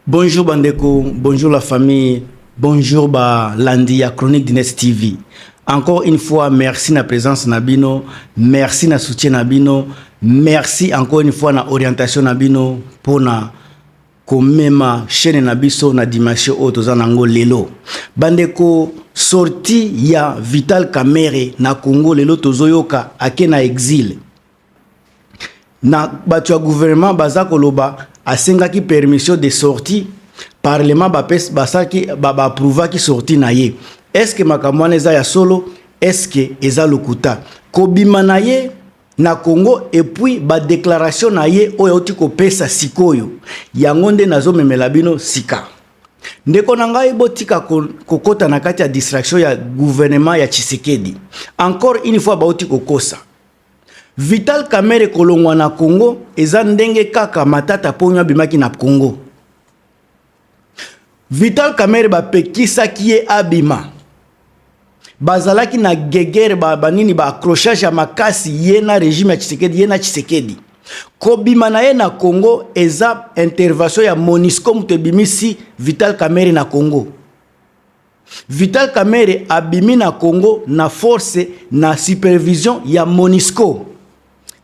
Bonjour Bandeko, bonjour la famille, bonjour Landia, Chronique d'Ines TV. Encore une fois, merci na présence Nabino, merci na soutien Nabino, merci encore une fois na orientation Nabino pour na komema chaîne Nabiso na dimension auto nango lelo. Bandeko sorti ya Vital Kamerhe na Congo lelo tozoyoka ake na exil. Na batu ya gouvernement baza koloba asengaki permission de sortie parlement basaki approuva ki sortie na ye. Est-ce que makamwana eza ya solo? Est-ce que eza lokuta kobima na ye na Congo et puis ba déclaration na ye oyo oti kopesa sikoyo yango nde nazomemela bino sika ndeko na ngai botika kokota na kati ya distraction ya gouvernement ya Tshisekedi. Encore une fois baoti kokosa Vital Kamerhe kolongwa na Congo eza ndenge kaka matata ponyo bimaki na Congo. Vital Kamerhe bapekisa kiye abima bazalaki na gegere banini ba accrochage ya makasi ye na régime ya Tshisekedi ye na Tshisekedi kobima na ye na Congo eza intervention ya MONUSCO mutebimisi Vital Kamerhe na Congo. Vital Kamerhe abimi na Congo na force na supervision ya MONUSCO.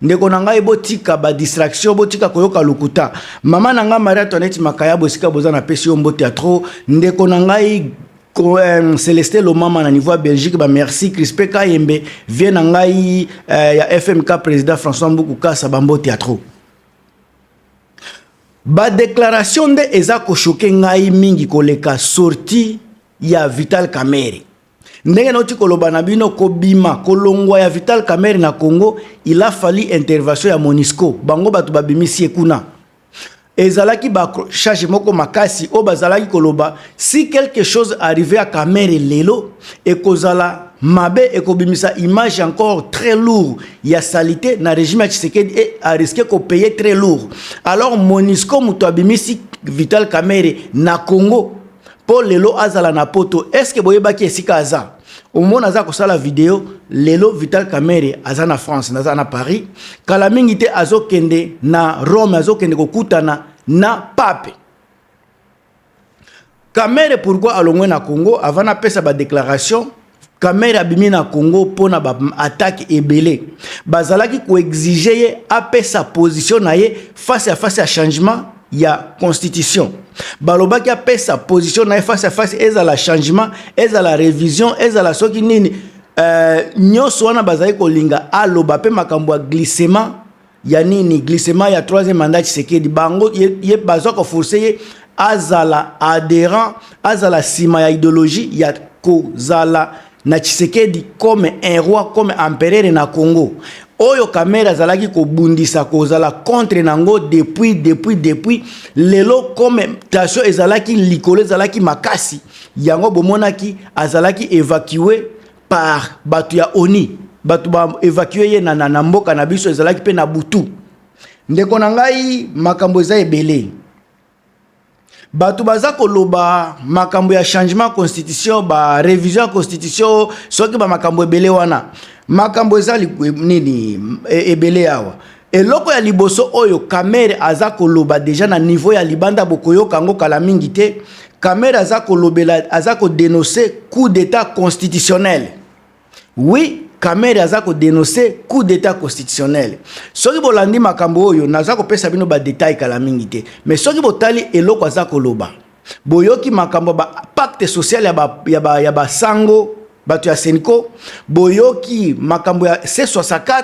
Ndeko na ngai botika ba distraction botika koyoka lukuta mama na nga Maria Antoinette Makaya bosika boza na pesi yo mbote atro ndeko na ngai Célestin Lomama na niveau Belgique ba merci Crispé Kayembe vient na ngai ya FMK président François Mboukou Kasa bambote atro ba déclaration de eza ko choquer ngai mingi koleka sorti ya Vital Kamerhe. Ndenge noti koloba na bino kobima kolongwa ya Vital Kamerhe na Congo, il a fallu intervention ya MONUSCO bango batu babimisi ekuna ezalaki ba charge moko makasi o bazalaki koloba si quelque chose arrivait à Kamerhe lelo ekozala mabe ekobimisa image encore très lourd ya salité na régime ya Tshisekedi et a risqué ko payer très lourd. Alors MONUSCO muto abimisi Vital Kamerhe na Congo pour lelo azala na poto. Est-ce que boyebaki esika aza omona aza kosala vidéo lelo Vital Kamerhe aza na France naza na Paris kala mingi te azokende na Rome azokende kokutana na pape Kamerhe. Pourquoi alongwe na Congo avant na pesa ba déclaration Kamerhe abimi na Congo pona ba attaque ebele bazalaki ko exiger ye apesa position na ye face à changement ya constitution balobaki apesa position na face à face eza la changement eza la révision eza la soki nini nyoso wana bazali kolinga aloba pe makambo ya glissement ya nini glissement ya troisième mandat Tshisekedi bango ye bazwa ko forcer ye azala adhérent azala sima ya idéologie ya kozala na Tshisekedi comme un roi comme empereur na Congo. Oyo Kamerhe azalaki kobundisa kozala contre nango depuis lelo comme tension ezalaki likolo ezalaki makasi yango bomonaki azalaki évacué par batu ya ONU batu ba évacué ye na mboka na biso ezalaki pe na butu ndeko na ngai makambo eza ebele batu baza koloba makambo ya changement constitution ba révision constitution soki ba makambo ebele wana makambo eza nini ebele awa eloko ya liboso oyo Kamerhe aza koloba déjà na niveau ya libanda bokoyoka ngo kala mingi te. Kamerhe aza kolobela aza ko dénoncer coup d'état constitutionnel. Oui, Kamerhe aza ko dénoncer coup d'état constitutionnel. Soki bolandi makambo oyo naza ko pesa bino ba détail kala mingi te mais soki botali eloko aza koloba boyoki makambo ba pacte social ya ba sango batu ya Senko boyoki makambo ya C64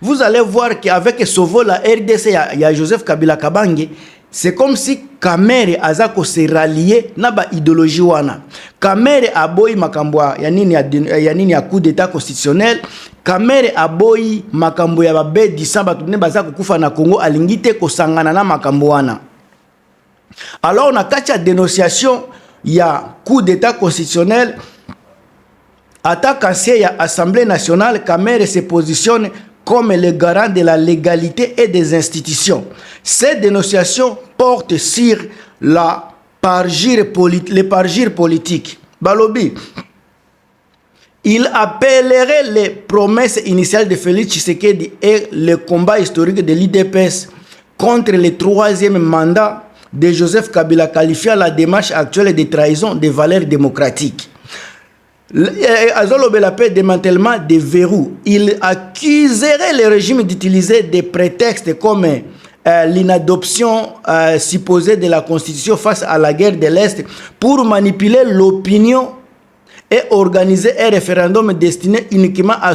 vous allez voir qu'avec Sovo la RDC ya Joseph Kabila Kabange c'est comme si Kamerhe aza ko se rallier na ba idéologie wana. Kamerhe aboyi makambo ya nini ya coup d'état constitutionnel. Kamerhe aboyi makambo ya babe disa batu ne baza kukufa na Congo alingite kosangana na makambo wana. Alors na kati ya dénonciation ya coup d'état constitutionnel attaque ancien ya Assemblée nationale Kamerhe se positionne comme le garant de la légalité et des institutions. Cette dénonciation porte sur la parjure politique. Balobi, il appellerait les promesses initiales de Félix Tshisekedi et le combat historique de l'IDPS contre le troisième mandat de Joseph Kabila, qualifiant la démarche actuelle de trahison des valeurs démocratiques. Azolobela peut démantèlement des verrous. Il accuserait le régime d'utiliser des prétextes comme l'inadoption supposée de la Constitution face à la guerre de l'Est pour manipuler l'opinion et organiser un référendum destiné uniquement à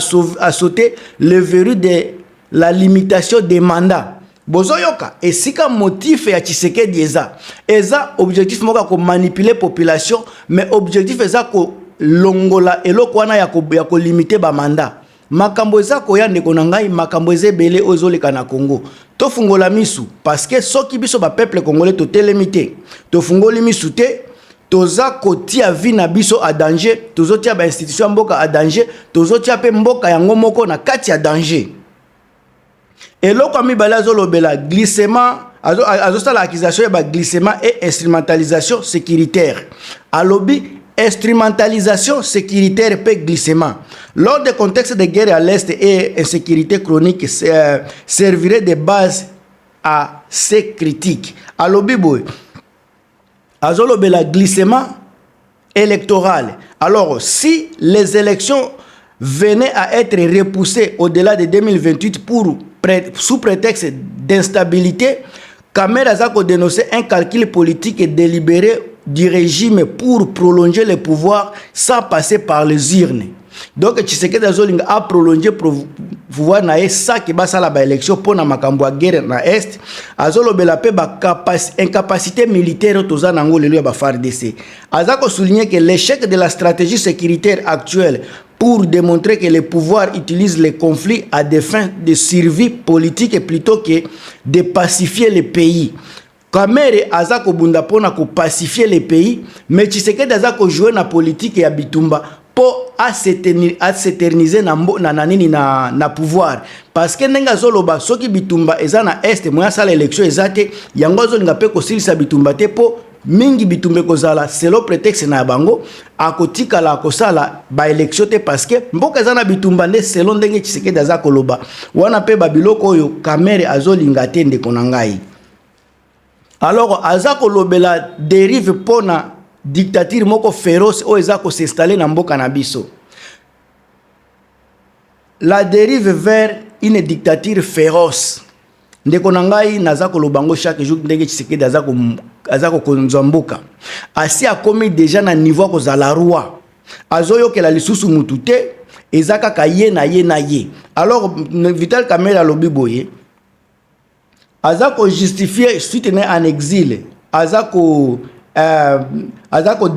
sauter le verrou de la limitation des mandats. Bozoyoka, et si comme motif ya Tshisekedi eza objectif moka ko manipuler population, mais objectif eza ko longola eloko wana ya ko limiter ba mandat. Makambo eza ko ya ndeko na ngai makambo eza belé ozoleka na Congo. To fungola misu parce que soki biso ba peuple congolais to telemité. To fungoli misu te toza kotia vie na biso a danger, tozotia ba institution mboka a danger, tozotia pe mboka yango moko na kati ya danger. Et là, comme il y a glissement, l'accusation de glissement et instrumentalisation sécuritaire. À l'objet, instrumentalisation sécuritaire et glissement. Lors des contextes de guerre à l'Est et insécurité chronique, servirait de base à ces critiques. À l'objet, le glissement électoral. Alors, si les élections venaient à être repoussées au-delà de 2028 sous prétexte d'instabilité, Kamer a dénoncé un calcul politique et délibéré du régime pour prolonger le pouvoir sans passer par les urnes. Donc Tshisekedi a prolongé le pouvoir na ça qui va la élection pour na makambo guerre na est azolobela pe ba incapacité militaire toza nango lelo ya ba FARDC. Azako souligner que l'échec de la stratégie sécuritaire actuelle pour démontrer que le pouvoir utilise les conflits à des fins de survie politique plutôt que de pacifier le pays. Kamere azako bunda pona ko pacifier le pays, mais Tshisekedi azako jouer na politique ya bitumba pour s'éterniser na pouvoir. Parce que nenga zoloba soki bitumba eza na est moya sala élection ezate yango zolinga pe ko silisa bitumba te po mingi bitumbe kozala selo prétexte na bango akotika la kosala ba élection te parce que mboka eza na bitumba nde selon ndenge Tshisekedi aza koloba wana pe babiloko oyo Kamere azolinga te ndeko na ngai. Alors azako lobela dérive pona dictature moko féroce o ezako s'installer na mboka na biso. La dérive vers une dictature féroce. Ndeko na ngai nazako lobango chaque jour ndenge Tshisekedi azako konzwa mboka. Asi a commis déjà na niveau ko zala roi. Azoyo ke la lisusu mutu te ezaka ka ye na ye. Alors Vital Kamerhe alobi boye azako justifier suite en exil, azako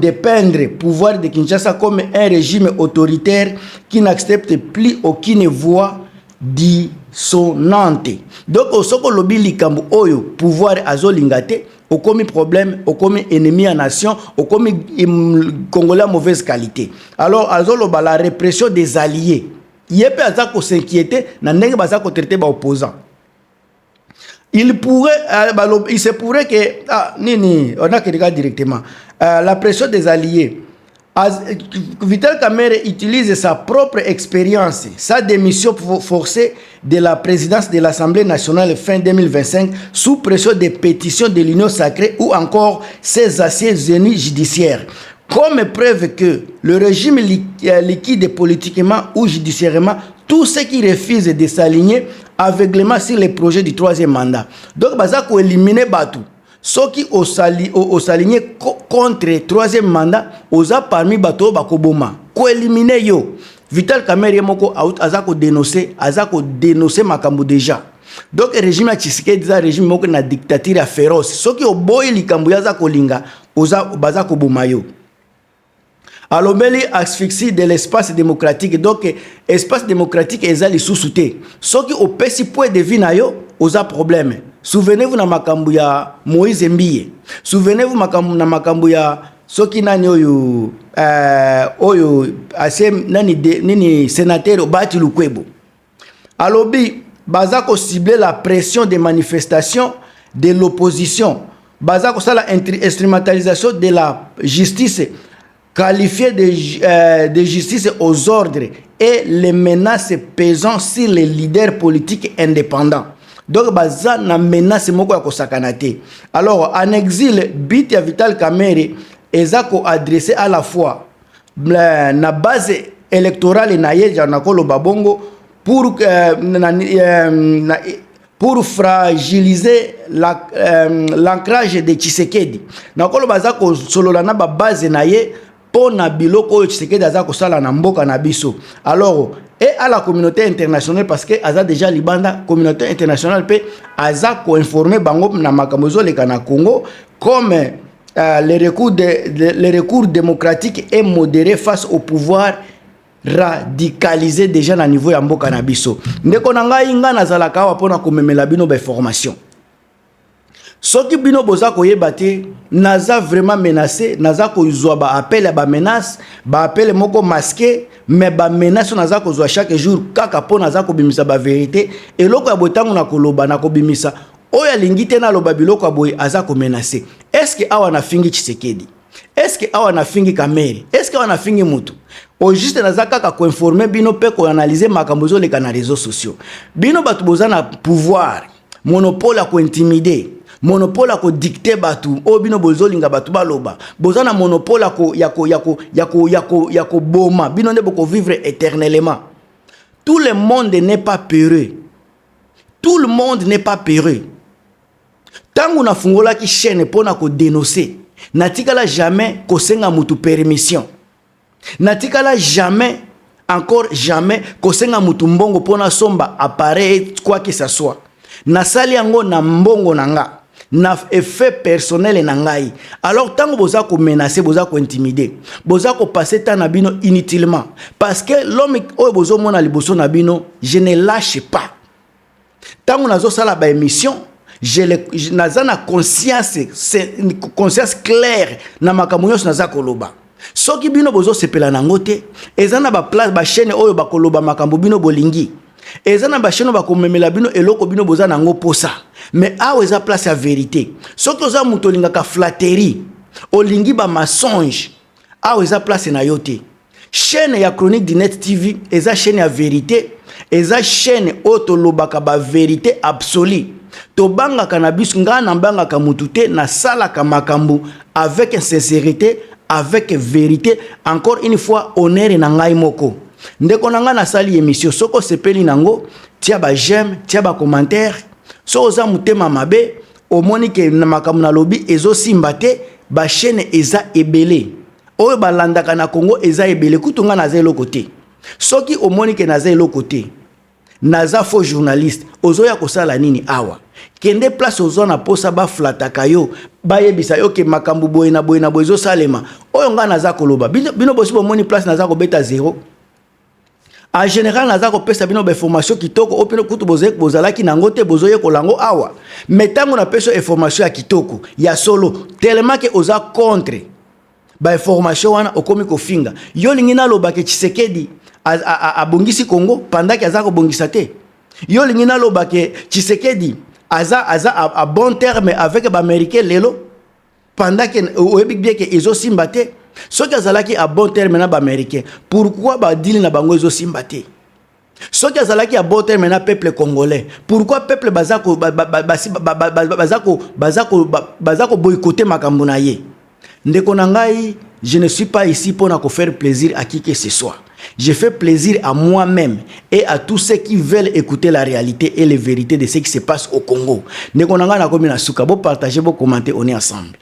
dépendre pouvoir de Kinshasa comme un régime autoritaire qui n'accepte plus aucune voix dissonante. Donc au soko lobi likambu oyo pouvoir azolingate au commis problème, au commis ennemi à nation, au commis congolais à mauvaise qualité. Alors azoloba la répression des alliés. Yepe azako s'inquiéter na ndenge bazako traiter ba opposants. Il se pourrait que on a que regarder directement la pression des alliés. Vital Kamerhe utilise sa propre expérience, sa démission forcée de la présidence de l'Assemblée nationale fin 2025 sous pression des pétitions de l'Union sacrée ou encore ses assises unies judiciaires. Comme preuve que le régime liquide politiquement ou judiciairement tous ceux qui refusent de s'aligner aveuglément sur les projets du troisième mandat. Donc, baza ko éliminer Batou. Ceux qui ont s'aligné contre le troisième mandat, osa parmi Batou bakoboma. Ko éliminer yo. Vital Kamerhe moko azako dénoncer makambo déjà. Donc, le régime à Tshisekedi est un régime moko na dictature féroce. Ceux qui ont boy likambo yazako linga, osa bazako boma yo. Alors, asphyxie de l'espace démocratique. Donc, l'espace démocratique est à sous-souté. Ce qui au petit point de vie, aux problème. Souvenez-vous de Makambouya Moïse Mbie. Souvenez-vous de Makambouya Soki nani oyo asem nani sénateur Bati Lukwebo. Alobi bazako cibler la pression des manifestations de l'opposition. Bazako ça la instrumentalisation de la justice qualifiée de justice aux ordres et les menaces pesant sur les leaders politiques indépendants. Donc baza na menace moko ya kosakana te. Alors en exil bit ya Vital Kamerhe eza ko adresser à la fois na base électorale na ye ja na koloba bongo pour fragiliser l'ancrage de Tshisekedi. Na koloba za ko solola na ba base na ye pona biloko oyo Tshisekedi aza ko sala na mboka na biso. Alors et à la communauté internationale parce que aza déjà libanda communauté internationale pe aza ko informer bango na makambo ezoleka na Congo comme les recours démocratiques et modérés face au pouvoir radicalisé déjà na niveau ya mboka na biso. Ndeko na ngai nga nazalaka awa pona komemela bino ba formation. Soki bino boza koyeba te naza vraiment menacé, naza kozwa ba appel ba menace, ba appel moko masqué, mais ba menace naza kozwa chaque jour kaka po naza kobimisa ba vérité eloko ya botango na koloba na kobimisa oya lingite na loba biloko boy aza ko menacer. Est-ce que awa na fingi Tshisekedi? Est-ce que awa na fingi Kamerhe? Est-ce que awa na fingi mutu? Au juste naza kaka ko informer bino pe ko analyser makambo zo leka na réseaux sociaux. Bino batu boza na pouvoir, monopole à ko intimider. Monopole à ko dicter batu o bino bozolinga batu baloba bozana monopole à ko yako boma bino ne boko vivre éternellement. Tout le monde n'est pas peureux. Tout le monde n'est pas peureux. Tangu na fungola ki chaîne pona ko dénoncer natikala jamais ko senga mutu permission. Natikala jamais encore jamais ko senga mutu mbongo pona somba appareil quoi que ça soit. Nasali yango na mbongo nanga na effet personnel na ngai. Alors tango boza ko menacer, boza ko intimider, boza ko passer temps na bino inutilement parce que l'homme oyo bozo mona liboso na bino, je ne lâche pas. Tango nazo sala ba émission, naza na conscience, c'est une conscience claire na makambo nyonso naza koloba. Soki bino bozo sepela nango te, ezana ba place ba chaîne oyo ba koloba makambo bino bolingi. Ezana ba chaîne ba komemela bino eloko bino boza nango posa. Mais awa eza place ya vérité. Soki oza muto lingaka flatterie, olingi ba mensonge, awa eza place na yote. Chaîne ya Chronique du Net TV eza chaîne ya vérité, eza chaîne oto lobaka ba vérité absolue. Tobanga cannabis nga na mbanga ka mutute na sala ka makambu avec sincérité, avec vérité, encore une fois honneur na ngai moko. Ndeko nanga na sali émission soko sepeli nango tia ba j'aime, tia ba commentaire. So oza mutema mabe omoni ke na makambu na lobi ezo simbate ba chaîne eza ebele. Oyo balandaka na Congo eza ebele kutunga na zelo côté. Soki omoni ke na zelo côté. Naza faux journaliste ozoya kosala nini awa kende place ozo na posa ba flataka yo ba yebisa yo ke makambu boye na boye salema oyo nga naza koloba bino bosi bomoni place naza ko beta zéro. En général naza ko pesa bino ba information kitoko opino kutu bozalaki nango te bozoye kolango awa metango na peso information ya kitoko ya solo tellement que oza contre ba information wana okomi ko finga yo lingina loba ke Tshisekedi a bongisi Congo pendant que aza ko bongisa te. Yo lingina loba ke Tshisekedi aza a bon terme avec ba américain lelo pendant que oyebi bien que ezo simba te. Soki azalaki a bon terme na ba américain, pourquoi ba dili na bango ezo simba te? Soki azalaki a bon terme na peuple congolais, pourquoi peuple bazako boycotter makambo na ye? Ndeko na ngai, je ne suis pas ici pour faire plaisir à qui que ce soit. Je fais plaisir à moi-même et à tous ceux qui veulent écouter la réalité et les vérités de ce qui se passe au Congo. Ndeko na ngai na komi na suka, bo partager, bo commenter, on est ensemble.